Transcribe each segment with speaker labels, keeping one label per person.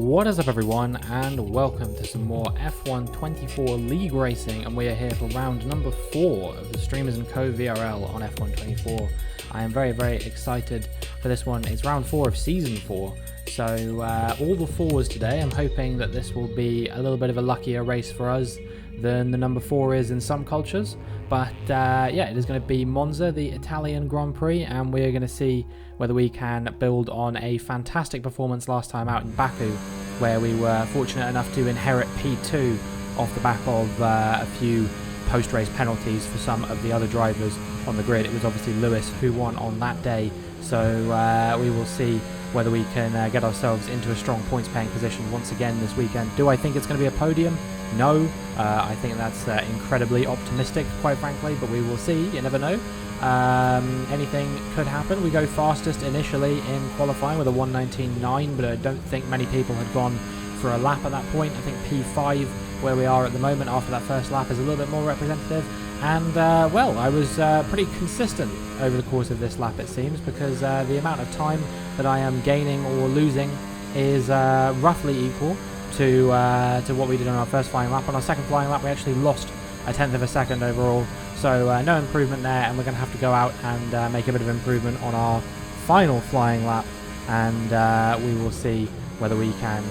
Speaker 1: What is up everyone, and welcome to some more F1 24 League Racing, and we are here for round number 4 of the Streamers & Co VRL on F1 24. I am very excited for this one. It's round 4 of season 4, so all the 4s today. I'm hoping that this will be a little bit of a luckier race for us than the number 4 is in some cultures, but yeah, it is going to be Monza, the Italian Grand Prix, and we're going to see whether we can build on a fantastic performance last time out in Baku, where we were fortunate enough to inherit P2 off the back of a few post-race penalties for some of the other drivers on the grid. It was obviously Lewis who won on that day, so we will see whether we can get ourselves into a strong points-paying position once again this weekend. Do I think it's going to be a podium? No. I think that's incredibly optimistic, quite frankly, but we will see. You never know. Anything could happen. We go fastest initially in qualifying with a 1:19.9, but I don't think many people had gone for a lap at that point. I think P5, where we are at the moment after that first lap, is a little bit more representative. And well, I was pretty consistent over the course of this lap, it seems, because the amount of time that I am gaining or losing is roughly equal to what we did on our first flying lap. On our second flying lap, we actually lost a tenth of a second overall, so no improvement there, and we're going to have to go out and make a bit of improvement on our final flying lap, and we will see whether we can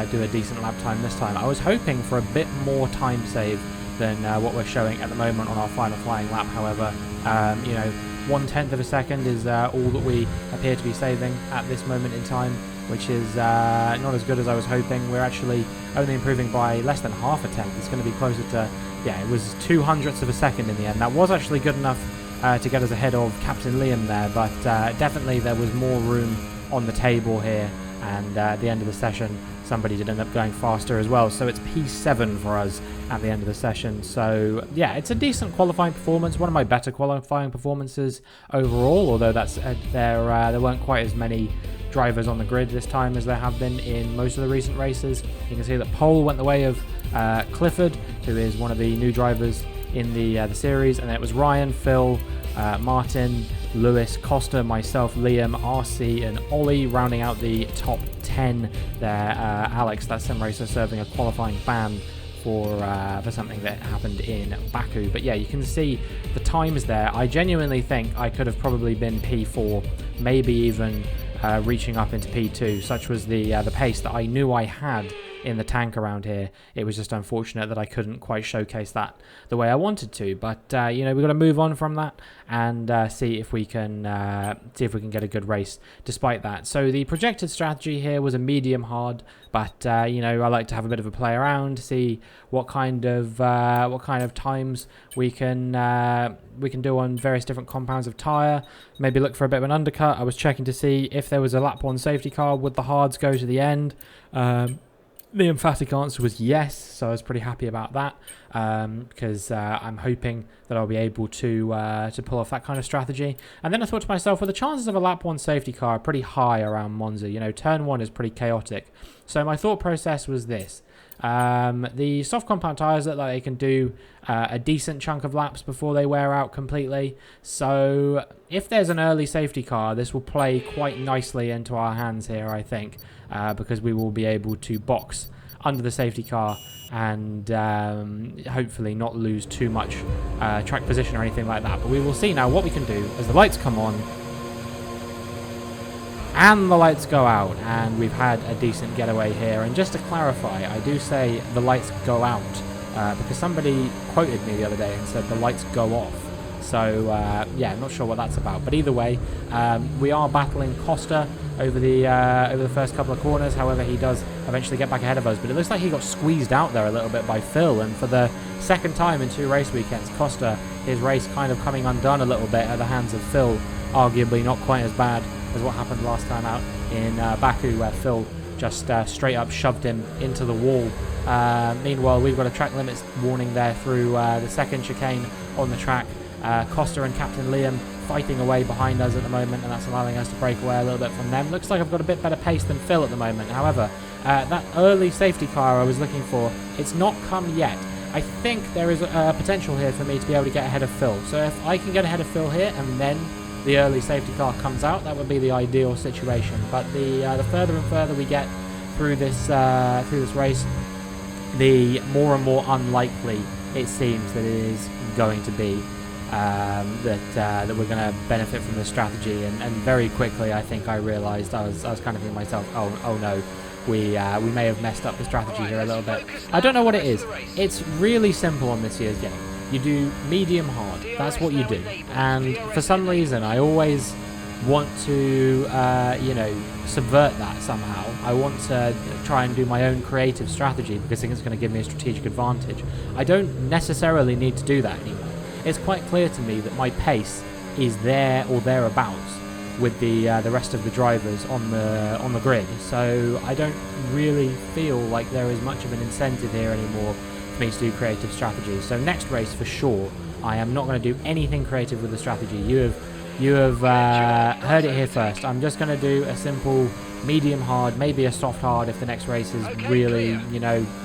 Speaker 1: do a decent lap time this time. I was hoping for a bit more time save than what we're showing at the moment on our final flying lap. However, you know, 1/10 of a second is all that we appear to be saving at this moment in time, which is not as good as I was hoping. We're actually only improving by less than half a tenth. It's going to be closer to, yeah, it was 0.02 of a second in the end. That was actually good enough to get us ahead of Captain Liam there, but definitely there was more room on the table here, and at the end of the session somebody did end up going faster as well, so it's P7 for us at the end of the session. So yeah, it's a decent qualifying performance, one of my better qualifying performances overall, although that's there weren't quite as many drivers on the grid this time as there have been in most of the recent races. You can see that Pole went the way of Clifford, who is one of the new drivers in the series, and then it was Ryan, Phil, Martin, Lewis, Costa, myself, Liam, RC and Ollie rounding out the top 10 there. Alex, that sim racer, serving a qualifying ban for something that happened in Baku. But yeah, you can see the times there. I genuinely think I could have probably been P4, maybe even reaching up into P2. Such was the pace that I knew I had in the tank around here. It was just unfortunate that I couldn't quite showcase that the way I wanted to, but you know, we've got to move on from that and see if we can get a good race despite that. So the projected strategy here was a medium hard, but you know, I like to have a bit of a play around, see what kind of times we can do on various different compounds of tyre. Maybe look for a bit of an undercut. I was checking to see if there was a lap 1 safety car, would the hards go to the end? The emphatic answer was yes, so I was pretty happy about that, because I'm hoping that I'll be able to pull off that kind of strategy. And then I thought to myself, well, the chances of a lap 1 safety car are pretty high around Monza. You know, turn 1 is pretty chaotic. So my thought process was this. The soft compound tyres look like they can do a decent chunk of laps before they wear out completely. So if there's an early safety car, this will play quite nicely into our hands here, I think, because we will be able to box under the safety car and hopefully not lose too much track position or anything like that. But we will see now what we can do as the lights come on and the lights go out, and we've had a decent getaway here. And just to clarify, I do say the lights go out because somebody quoted me the other day and said the lights go off. So yeah, not sure what that's about, but either way, we are battling Costa over the first couple of corners. However, he does eventually get back ahead of us, but it looks like he got squeezed out there a little bit by Phil, and for the second time in 2 race weekends, Costa, his race kind of coming undone a little bit at the hands of Phil. Arguably not quite as bad as what happened last time out in Baku, where Phil just straight up shoved him into the wall. Meanwhile, we've got a track limits warning there through the second chicane on the track. Costa and Captain Liam fighting away behind us at the moment, and that's allowing us to break away a little bit from them. Looks like I've got a bit better pace than Phil at the moment. However, that early safety car I was looking for, it's not come yet. I think there is a potential here for me to be able to get ahead of Phil. So if I can get ahead of Phil here and then the early safety car comes out, that would be the ideal situation. But the further and further we get through this race, the more and more unlikely it seems that it is going to be that we're going to benefit from this strategy. And very quickly, I think I realised I was kind of thinking to myself, oh no, we may have messed up the strategy here a little bit. I don't know what it is. It's really simple on this year's game. You do medium hard. That's what you do. And for some reason, I always want to, subvert that somehow. I want to try and do my own creative strategy because I think it's going to give me a strategic advantage. I don't necessarily need to do that anymore. It's quite clear to me that my pace is there or thereabouts with the rest of the drivers on the grid. So I don't really feel like there is much of an incentive here anymore for me to do creative strategies. So next race for sure, I am not going to do anything creative with the strategy. You have heard it here first. I'm just going to do a simple medium hard, maybe a soft hard if the next race is really,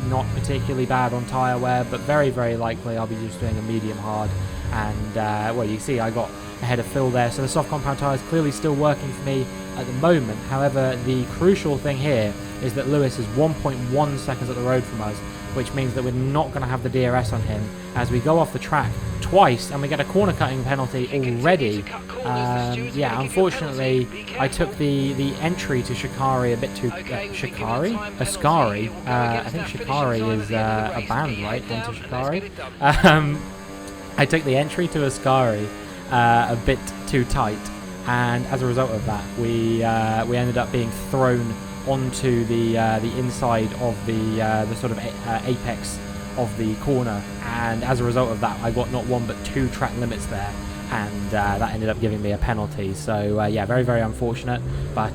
Speaker 1: not particularly bad on tyre wear, but very, very likely I'll be just doing a medium hard. And, well, you see I got ahead of Phil there, so the soft compound tyre is clearly still working for me at the moment. However, the crucial thing here is that Lewis is 1.1 seconds up the road from us, which means that we're not going to have the DRS on him as we go off the track twice and we get a corner cutting penalty already. Unfortunately, I took the entry to Shikari a bit too... Shikari? Ascari? I think Shikari is a band, right? Enter Shikari? I took the entry to Ascari a bit too tight, and as a result of that, we ended up being thrown onto the inside of the sort of apex of the corner, and as a result of that, I got not one but two track limits there, and that ended up giving me a penalty. So very, very unfortunate. But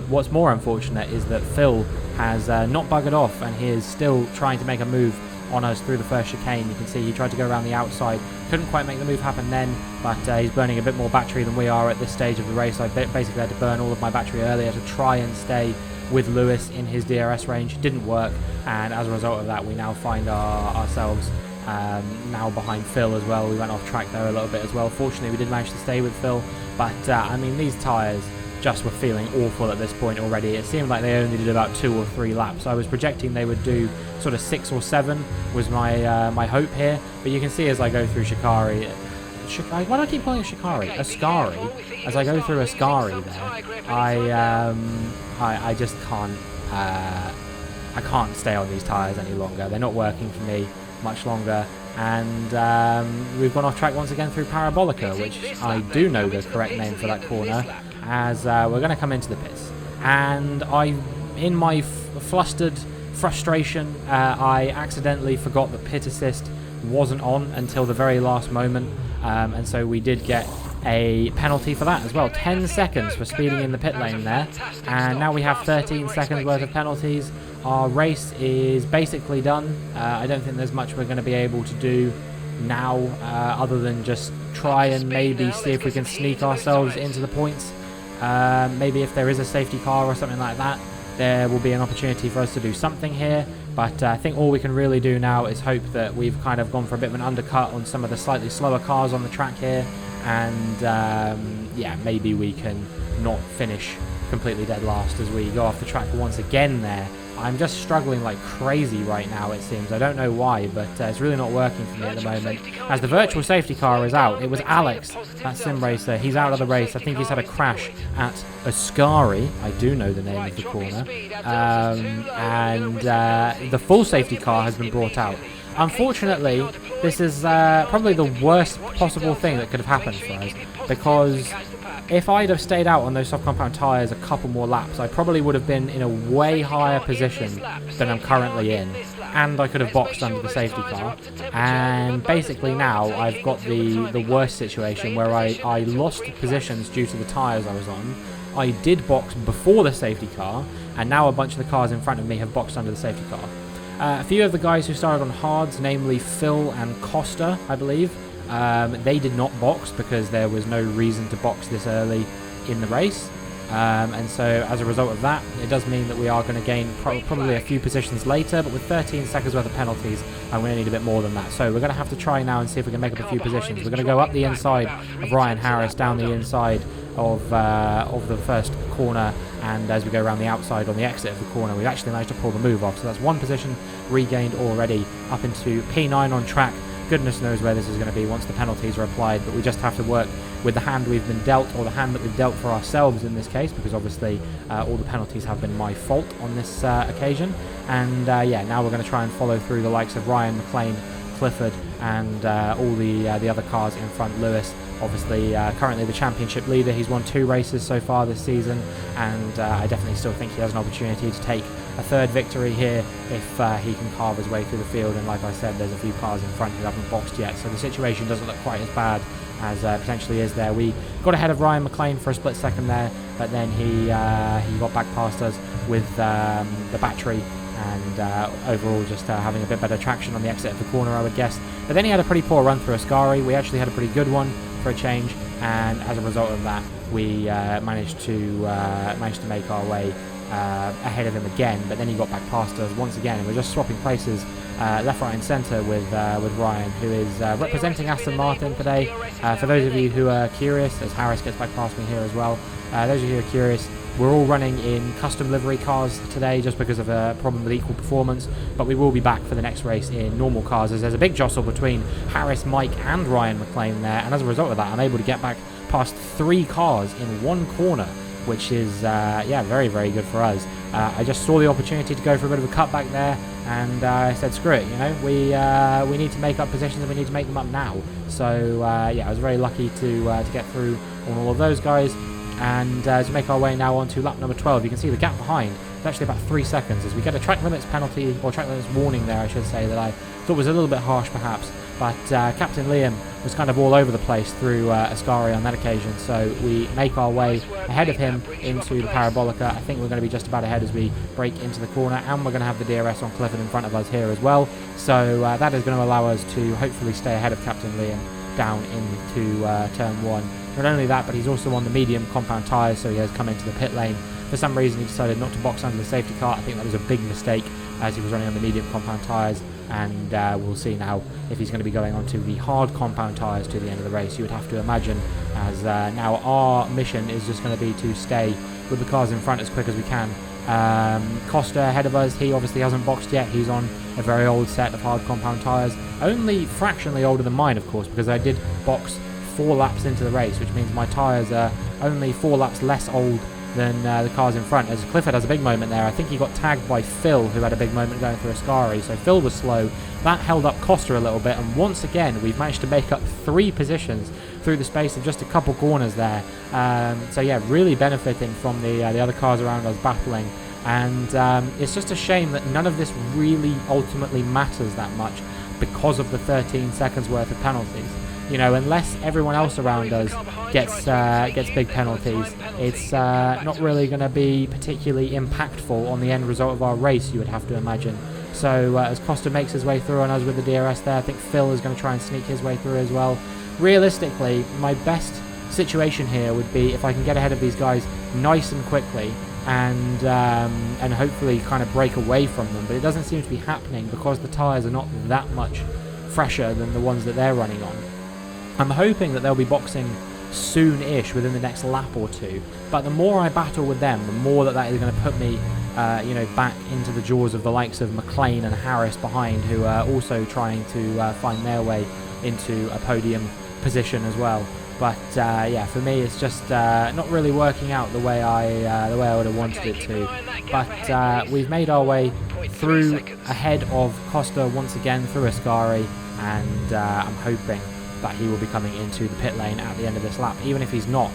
Speaker 1: what's more unfortunate is that Phil has not buggered off, and he is still trying to make a move on us through the first chicane. You can see he tried to go around the outside, couldn't quite make the move happen then, but he's burning a bit more battery than we are at this stage of the race. I basically had to burn all of my battery earlier to try and stay with Lewis in his DRS range. Didn't work, and as a result of that, we now find ourselves now behind Phil as well. We went off track there a little bit as well. Fortunately, we did manage to stay with Phil, but I mean, these tyres just were feeling awful at this point already. It seemed like they only did about 2 or 3 laps. I was projecting they would do sort of 6 or 7 was my my hope here, but you can see as I go through Shikari, why do I keep calling it Shikari? Ascari. As I go through Ascari there, I just can't I can't stay on these tyres any longer. They're not working for me much longer, and we've gone off track once again through Parabolica, which I do know the correct name for that corner, as we're going to come into the pits. And in my flustered frustration, I accidentally forgot that pit assist wasn't on until the very last moment, and so we did get a penalty for that as well. 10 seconds for speeding in the pit lane there, and now we have 13 seconds worth of penalties. Our race is basically done. I don't think there's much we're going to be able to do now, other than just try and maybe see if we can sneak ourselves into the points. Maybe if there is a safety car or something like that, there will be an opportunity for us to do something here. But I think all we can really do now is hope that we've kind of gone for a bit of an undercut on some of the slightly slower cars on the track here, and maybe we can not finish completely dead last as we go off the track once again there. I'm just struggling like crazy right now, it seems. I don't know why, but it's really not working for me at the moment. As the virtual safety car is out, it was Alex, that sim racer. He's out of the race. I think he's had a crash at Ascari. I do know the name of the corner. And the full safety car has been brought out. Unfortunately, this is probably the worst possible thing that could have happened for us, because if I'd have stayed out on those soft compound tyres a couple more laps, I probably would have been in a way higher position than I'm currently in, and I could have boxed under the safety car. And basically now I've got the worst situation where I lost positions due to the tyres I was on. I did box before the safety car, and now a bunch of the cars in front of me have boxed under the safety car. A few of the guys who started on hards, namely Phil and Costa, I believe, they did not box because there was no reason to box this early in the race. And so as a result of that, it does mean that we are going to gain probably a few positions later, but with 13 seconds worth of penalties, I'm going to need a bit more than that. So we're going to have to try now and see if we can make up a few positions. We're going to go up the inside of Ryan Harris, down the inside of the first corner, and as we go around the outside on the exit of the corner, we've actually managed to pull the move off. So that's one position regained already, up into P9 on track. Goodness knows where this is going to be once the penalties are applied, but we just have to work with the hand we've been dealt, or the hand that we've dealt for ourselves in this case, because obviously all the penalties have been my fault on this occasion. And yeah, now we're going to try and follow through the likes of Ryan, McLean, Clifford, and all the other cars in front. Lewis, obviously currently the championship leader. He's won 2 races so far this season, and I definitely still think he has an opportunity to take a third victory here if he can carve his way through the field. And like I said, there's a few cars in front who haven't boxed yet, so the situation doesn't look quite as bad as potentially is there. We got ahead of Ryan McLean for a split second there, but then he got back past us with the battery, and overall just having a bit better traction on the exit of the corner, I would guess. But then he had a pretty poor run through Ascari. We actually had a pretty good one for a change, and as a result of that, we managed to make our way ahead of him again. But then he got back past us once again, and we're just swapping places left, right and centre with Ryan, who is representing Aston Martin today. For those of you who are curious, as Harris gets back past me here as well, those of you who are curious, we're all running in custom livery cars today just because of a problem with equal performance, but we will be back for the next race in normal cars, as there's a big jostle between Harris, Mike and Ryan McLean there, and as a result of that, I'm able to get back past 3 cars in one corner, which is yeah, very, very good for us. I just saw the opportunity to go for a bit of a cutback there, and I said, screw it, you know, we need to make up positions, and we need to make them up now. So yeah, I was very lucky to get through on all of those guys. And as we make our way now onto lap number 12, you can see the gap behind is actually about 3 seconds, as we get a track limits penalty, or track limits warning there, I should say, that I thought was a little bit harsh perhaps. But Captain Liam was kind of all over the place through Ascari on that occasion, so we make our way ahead of him into the Parabolica. I think we're going to be just about ahead as we break into the corner, and we're going to have the DRS on Clifford in front of us here as well. So that is going to allow us to hopefully stay ahead of Captain Liam down into turn 1. Not only that, but he's also on the medium compound tyres, so he has come into the pit lane. For some reason he decided not to box under the safety car. I think that was a big mistake, as he was running on the medium compound tyres, and we'll see now if he's going to be going on to the hard compound tyres to the end of the race, you would have to imagine, as now our mission is just going to be to stay with the cars in front as quick as we can. Costa ahead of us, he obviously hasn't boxed yet. He's on a very old set of hard compound tyres, only fractionally older than mine, of course, because I did box 4 laps into the race, which means my tyres are only 4 laps less old than the cars in front. As Clifford has a big moment there, I think he got tagged by Phil, who had a big moment going through Ascari, so Phil was slow. That held up Costa a little bit, and once again we've managed to make up 3 positions through the space of just a couple corners there. So yeah, really benefiting from the other cars around us battling, and it's just a shame that none of this really ultimately matters that much because of the 13 seconds worth of penalties. You know, unless everyone else around us gets big penalties, it's not really going to be particularly impactful on the end result of our race, you would have to imagine. So as Costa makes his way through on us with the DRS there, I think Phil is going to try and sneak his way through as well. Realistically, my best situation here would be if I can get ahead of these guys nice and quickly, and hopefully kind of break away from them, but it doesn't seem to be happening because the tyres are not that much fresher than the ones that they're running on. I'm hoping that they'll be boxing soon-ish, within the next lap or 2. But the more I battle with them, the more that is going to put me, you know, back into the jaws of the likes of McLean and Harris behind, who are also trying to find their way into a podium position as well. But yeah, for me, it's just not really working out the way I would have wanted it to. But we've made our way through ahead of Costa once again through Ascari, and I'm hoping that he will be coming into the pit lane at the end of this lap. Even if he's not,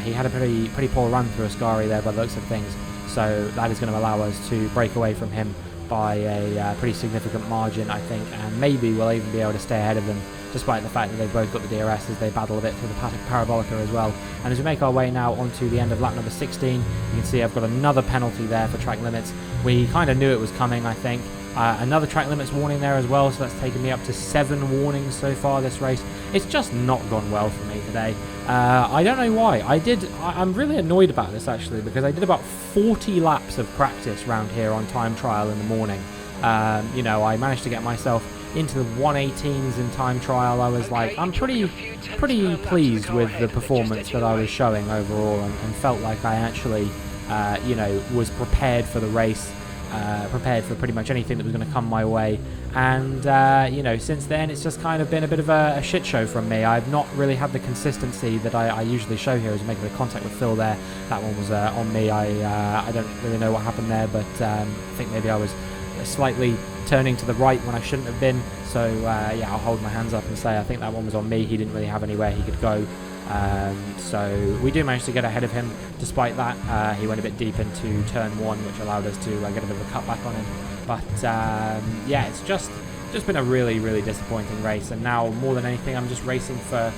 Speaker 1: he had a pretty poor run through Ascari there by the looks of things, so that is going to allow us to break away from him by a pretty significant margin, I think, and maybe we'll even be able to stay ahead of them, despite the fact that they've both got the DRS as they battle a bit through the Parabolica as well. And as we make our way now onto the end of lap number 16, you can see I've got another penalty there for track limits. We kind of knew it was coming, I think. Another track limits warning there as well, so that's taken me up to 7 warnings so far this race. It's just not gone well for me today. I don't know why. I'm really annoyed about this actually, because I did about 40 laps of practice round here on time trial in the morning. You know, I managed to get myself into the 118s in time trial, I was like, I'm pretty pleased with the performance that I was showing overall, and felt like I actually, was prepared for the race, prepared for pretty much anything that was going to come my way. And, since then, it's just kind of been a bit of a shit show from me. I've not really had the consistency that I usually show here, as making the contact with Phil there. That one was on me. I don't really know what happened there, but I think maybe I was slightly turning to the right when I shouldn't have been. So, I'll hold my hands up and say I think that one was on me. He didn't really have anywhere he could go. So we do manage to get ahead of him despite that. He went a bit deep into turn 1, which allowed us to get a bit of a cutback on him. But it's just been a really disappointing race, and now more than anything I'm just racing for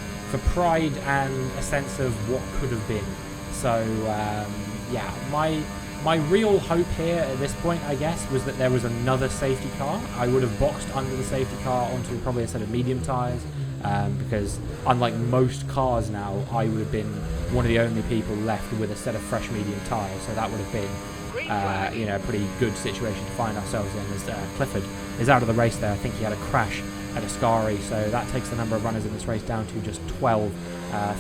Speaker 1: pride and a sense of what could have been. So my real hope here at this point, I guess, was that there was another safety car. I would have boxed under the safety car onto probably a set of medium tyres, because unlike most cars now, I would have been one of the only people left with a set of fresh medium tyres, so that would have been a pretty good situation to find ourselves in, as Clifford is out of the race there. I think he had a crash at Ascari, so that takes the number of runners in this race down to just 12.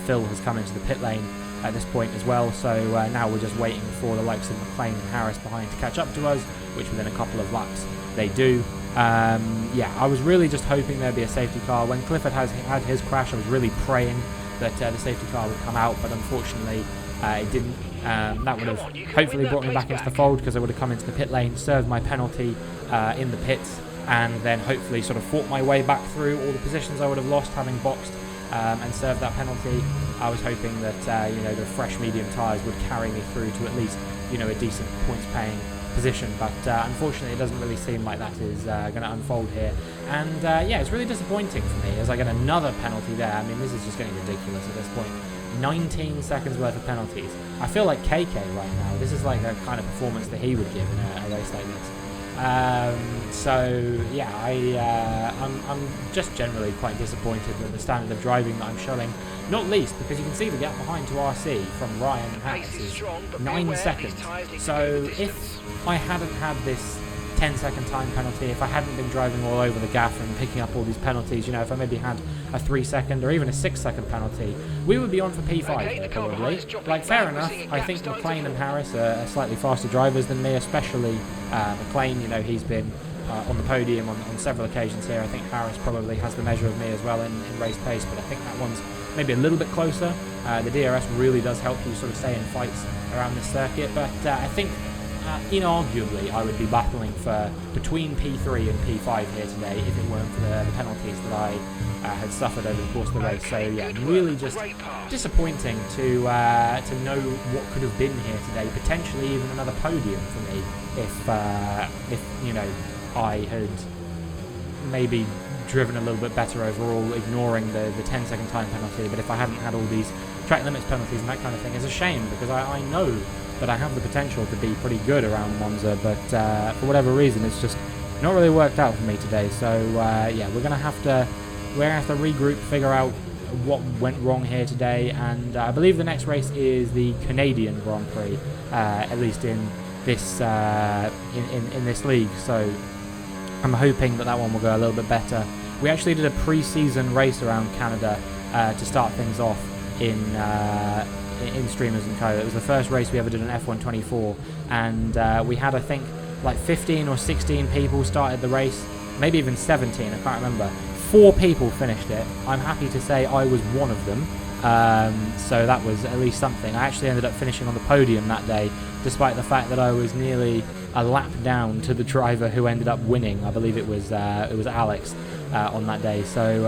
Speaker 1: Phil has come into the pit lane at this point as well, so now we're just waiting for the likes of McLean and Harris behind to catch up to us, which within a couple of laps they do. I was really just hoping there'd be a safety car. When Clifford had his crash, I was really praying that the safety car would come out, but unfortunately it didn't. That would have hopefully brought me back into the fold, because I would have come into the pit lane, served my penalty in the pits, and then hopefully sort of fought my way back through all the positions I would have lost having boxed and served that penalty. I was hoping that the fresh medium tyres would carry me through to at least a decent points paying position, but unfortunately it doesn't really seem like that is going to unfold here, and it's really disappointing for me as I get another penalty there. I mean, this is just getting ridiculous at this point. 19 seconds worth of penalties. I feel like KK right now. This is like a kind of performance that he would give in a race like this. I'm just generally quite disappointed with the standard of driving that I'm showing, not least because you can see the gap behind to RC from Ryan and Harris is 9 seconds. So if I hadn't had this 10-second time penalty, if I hadn't been driving all over the gaff and picking up all these penalties, if I maybe had a 3-second or even a 6-second penalty, we would be on for P5 here probably. Like, fair enough, I think McLean and Harris are slightly faster drivers than me, especially McLean. He's been on the podium on several occasions here. I think Harris probably has the measure of me as well in race pace, but I think that one's maybe a little bit closer. The DRS really does help you sort of stay in fights around this circuit, but I think inarguably I would be battling for between P3 and P5 here today if it weren't for the penalties that I had suffered over the course of the race. So really just disappointing to know what could have been here today. Potentially even another podium for me if I had maybe driven a little bit better overall, ignoring the 10-second time penalty. But if I hadn't had all these track limits penalties and that kind of thing, it's a shame, because I know that I have the potential to be pretty good around Monza, but for whatever reason it's just not really worked out for me today. So we're gonna have to regroup, figure out what went wrong here today, and I believe the next race is the Canadian Grand Prix, at least in this in this league. So I'm hoping that one will go a little bit better. We actually did a pre-season race around Canada to start things off in Streamers & Co. It was the first race we ever did on F124, and we had, I think, like 15 or 16 people started the race, maybe even 17, I can't remember. 4 people finished it. I'm happy to say I was one of them, so that was at least something. I actually ended up finishing on the podium that day, despite the fact that I was nearly a lap down to the driver who ended up winning. I believe it was Alex on that day. So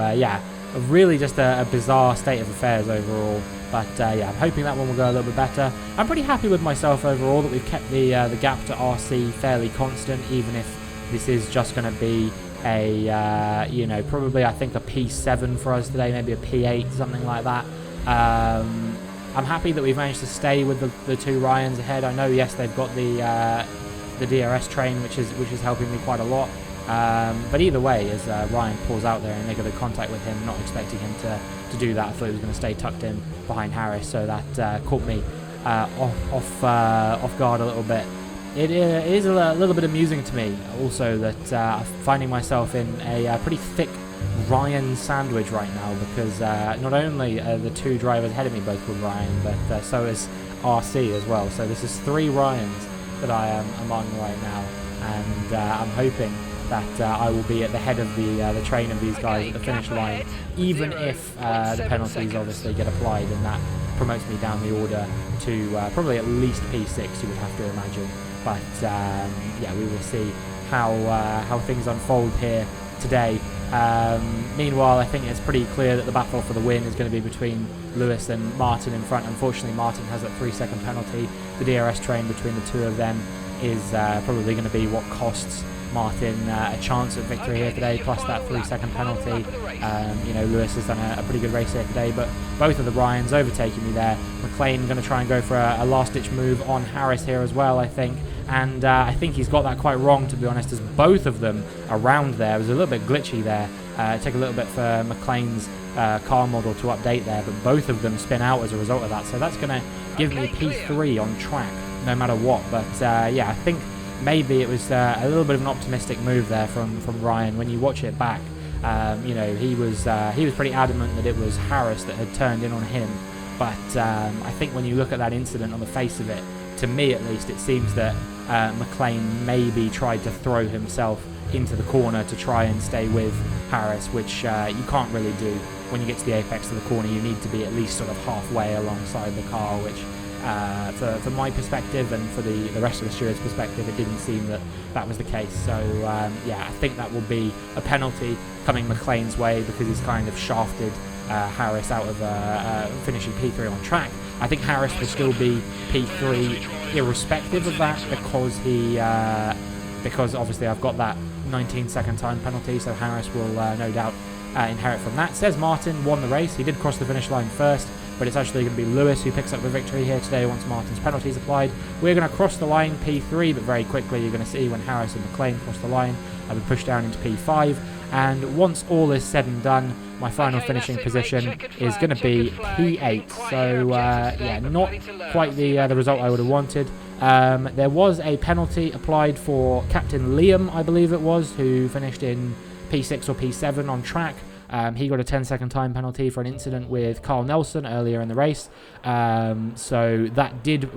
Speaker 1: really just a bizarre state of affairs overall. But I'm hoping that one will go a little bit better. I'm pretty happy with myself overall that we've kept the gap to RC fairly constant, even if this is just going to be a probably I think a P7 for us today, maybe a P8, something like that. I'm happy that we've managed to stay with the 2 Ryans ahead. I know, yes, they've got the DRS train, which is helping me quite a lot. But either way, as Ryan pulls out there and they get a contact with him, not expecting him to do that. I thought he was going to stay tucked in behind Harris, so that caught me off guard a little bit. it is a little bit amusing to me also that I'm finding myself in a pretty thick Ryan sandwich right now, because not only are the two drivers ahead of me both called Ryan, but so is RC as well. So this is 3 Ryans that I am among right now, and I'm hoping that I will be at the head of the train of these guys at the finish line, even if the penalties obviously get applied, and that promotes me down the order to probably at least P6, you would have to imagine. But yeah, we will see how things unfold here today. Meanwhile, I think it's pretty clear that the battle for the win is going to be between Lewis and Martin in front. Unfortunately, Martin has that 3-second penalty. The DRS train between the two of them is probably going to be what costs Martin a chance at victory here today, plus that 3-second penalty. You know, Lewis has done a pretty good race here today, but both of the Ryans overtaking me there. McLean going to try and go for a last-ditch move on Harris here as well, I think. And I think he's got that quite wrong, to be honest, as both of them around there. It was a little bit glitchy there. It took a little bit for McLean's car model to update there, but both of them spin out as a result of that. So that's going to give me P3 on track, no matter what. But yeah, I think maybe it was a little bit of an optimistic move there from Ryan. When you watch it back, you know, he was pretty adamant that it was Harris that had turned in on him. But I think when you look at that incident on the face of it, to me at least, it seems that McLean maybe tried to throw himself into the corner to try and stay with Harris, which you can't really do. When you get to the apex of the corner, you need to be at least sort of halfway alongside the car, which for my perspective and for the rest of the stewards' perspective, it didn't seem that that was the case. So yeah, I think that will be a penalty coming McLean's way, because he's kind of shafted Harris out of finishing P3 on track. I think Harris will still be P3 irrespective of that, because obviously I've got that 19-second time penalty, so Harris will no doubt inherit from that. Says Martin won the race. He did cross the finish line first, but it's actually going to be Lewis who picks up the victory here today once Martin's penalties applied. We're going to cross the line P3, but very quickly you're going to see when Harris and McLean cross the line, I'll be pushed down into P5. And once all is said and done, my final finishing position is going to be P8. So yeah, not quite the result I would have wanted. There was a penalty applied for Captain Liam, I believe it was, who finished in P6 or P7 on track. He got a 10-second time penalty for an incident with Carl Nelson earlier in the race. So that did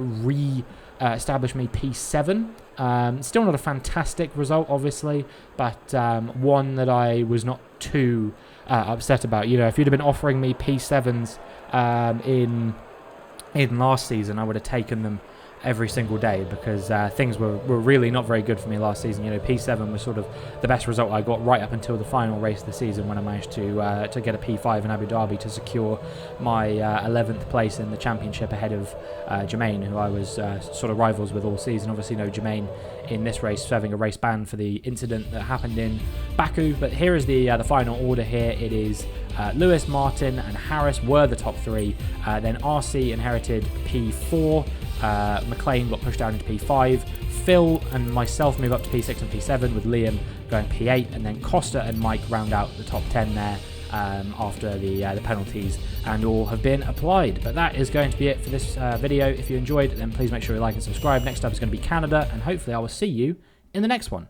Speaker 1: establish me P7. Still not a fantastic result, obviously, but one that I was not too upset about. You know, if you'd have been offering me P7s in last season, I would have taken them every single day, because things were really not very good for me last season. You know, P7 was sort of the best result I got right up until the final race of the season, when I managed to get a P5 in Abu Dhabi to secure my 11th place in the championship ahead of Jermaine, who I was sort of rivals with all season. Obviously, no Jermaine in this race, serving a race ban for the incident that happened in Baku. But here is the final order here. It is Lewis, Martin and Harris were the top 3. Then RC inherited P4. McLean got pushed down into P5. Phil and myself move up to P6 and P7, with Liam going P8, and then Costa and Mike round out the top 10 there after the penalties and all have been applied. But that is going to be it for this video. If you enjoyed, then please make sure you like and subscribe. Next up is going to be Canada, and hopefully I will see you in the next one.